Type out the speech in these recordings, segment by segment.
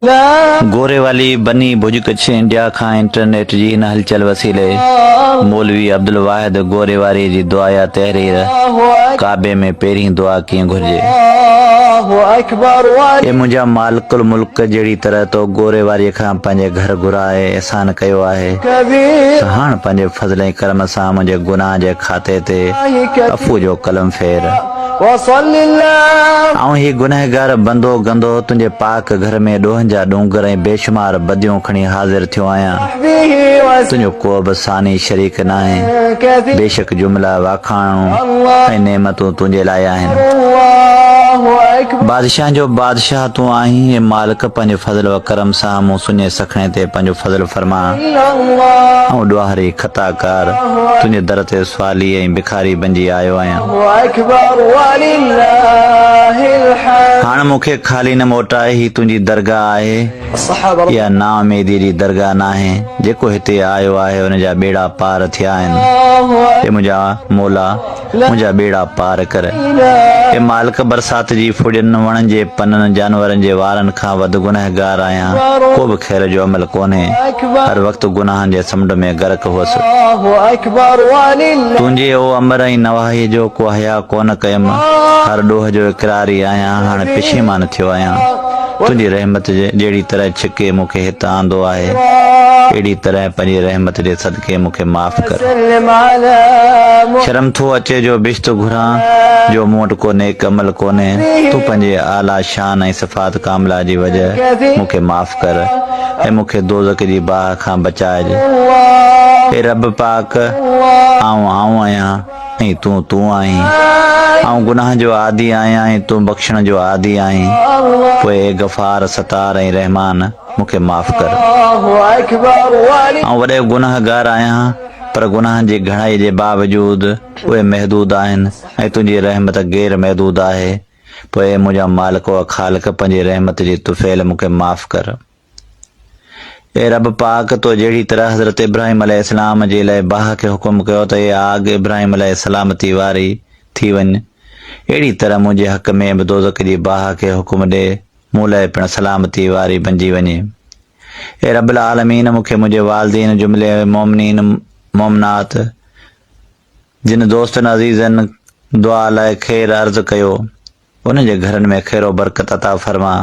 गोरे वाली बनी भुज कच्छ इंडिया खां इंटरनेट जी हिन हलचल वसीले मौलवी अब्दुल वाहिद गोरे वारी जी दुआ या तहरीर काबे में पहिरीं दुआ कीअं घुरिजे। ए मुंहिंजा मालिकुल मुल्क जहिड़ी तरह तो गोरे वारीअ खां पंहिंजे घर घुराए एहसान कयो आहे त हाणे पंहिंजे फज़ल ऐं करम सां मुंहिंजे गुनाह जे खाते ते अफ़ू जो कलम फेर। ऐं ही गुनहगार बंदो गंदो तुंहिंजे पाक घर में ॾोहनि जा ॾूंगर ऐं बेशुमार बदियूं खणी हाज़िर थियो आहियां। तुंहिंजो को बि सानी शरीक न आहे। बेशक जुमला वाखाणूं ऐं नेमतूं तुंहिंजे लाइ आहिनि। बादशाह जो बादशाह तूं आहीं। मालिक पंहिंजे फज़ल व करम सां मूं सुञे सखणे ते पंहिंजो फज़ल फरमा। ऐं ॾुआरी ख़ताकार तुंहिंजे दर ते सुवाली ऐं भिखारी बणिजी आयो आहियां। हाणे मूंखे ख़ाली न मोटाए ही तुंहिंजी दरगाह आहे या नाउमीदी जी दरगाह न आहे। जेको हिते आयो आहे हुन जा बेड़ा पार थिया आहिनि। मुंहिंजा मौला मुंहिंजा बेड़ा पार कर। हे मालिक बरसात जी फुड़ियुनि वणनि जे पननि जानवरनि जे वारनि खां वधि गुनहगार आहियां। को बि ख़ैर जो अमल कोन्हे। हर वक़्तु गुनाहनि जे समुंड में गर्क हुअसि। तुंहिंजे ओ अमर ऐं नवाहीअ जो को हया कोन कयमि। हर ॾोह जो इक़रारी आहियां। हाणे पछीमान थियो आहियां। तुंहिंजी रहमत जहिड़ी तरह छिके मूंखे हितां आंदो आहे अहिड़ी तरह पंहिंजी रहमत जे सदके मूंखे माफ़ कर। शर्म थो अचे जो बिश्त घुरां जो मूं वटि को नेक अमल कोन्हे। तूं पंहिंजे आला शान ऐं सिफ़ात कामिला जी वजह मूंखे माफ़ कर ऐं मूंखे दोज़ख जी बाह खां बचाइजे। हे रब पाक आऊं आहियां ऐं तूं आहीं। आऊं गुनाह जो आदी आहियां ऐं तूं बख़्शण जो आदी आहीं। पोइ गफ़ार सतार ऐं रहमान मूंखे माफ़ कर। ऐं वॾे गुनाहगार आहियां पर गुनाहनि जी घणाई जे बावजूद उहे महदूद आहिनि ऐं तुंहिंजी रहमत गैर महदूद आहे। पोइ मुंहिंजा मालिक व ख़ालिक पंहिंजी रहमत जी तुफ़ैल मूंखे माफ़ कर। ए रब पाक तो जहिड़ी तरह हज़रत इब्राहिम अलैहिस्सलाम जे लाइ बाह खे हुकुम कयो त हे आग इब्राहिम अलैहिस्सलामती वारी थी वञ, अहिड़ी तरह मुंहिंजे हक़ में बि दोज़ख जी बाह खे हुकुम ॾे मूं लाइ पिणु सलामती वारी बणिजी वञे। हे रब्बुल आलमीन मूंखे मुंहिंजे वालिदीन जुमिले मोमिनीन मोमिनात जिन दोस्तनि अज़ीज़नि दुआ लाइ ख़ैर अर्ज़ु कयो उन्हनि जे घरनि में ख़ैरो बरकत अता फरमा।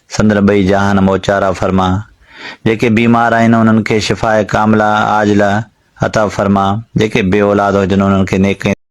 संदन ॿई जहान मोचारा फरमा। जेके बीमार आहिनि उन्हनि खे शिफ़ाए कामिला आजिला अता फरमा। जेके बे औलाद हुजनि उन्हनि खे नेक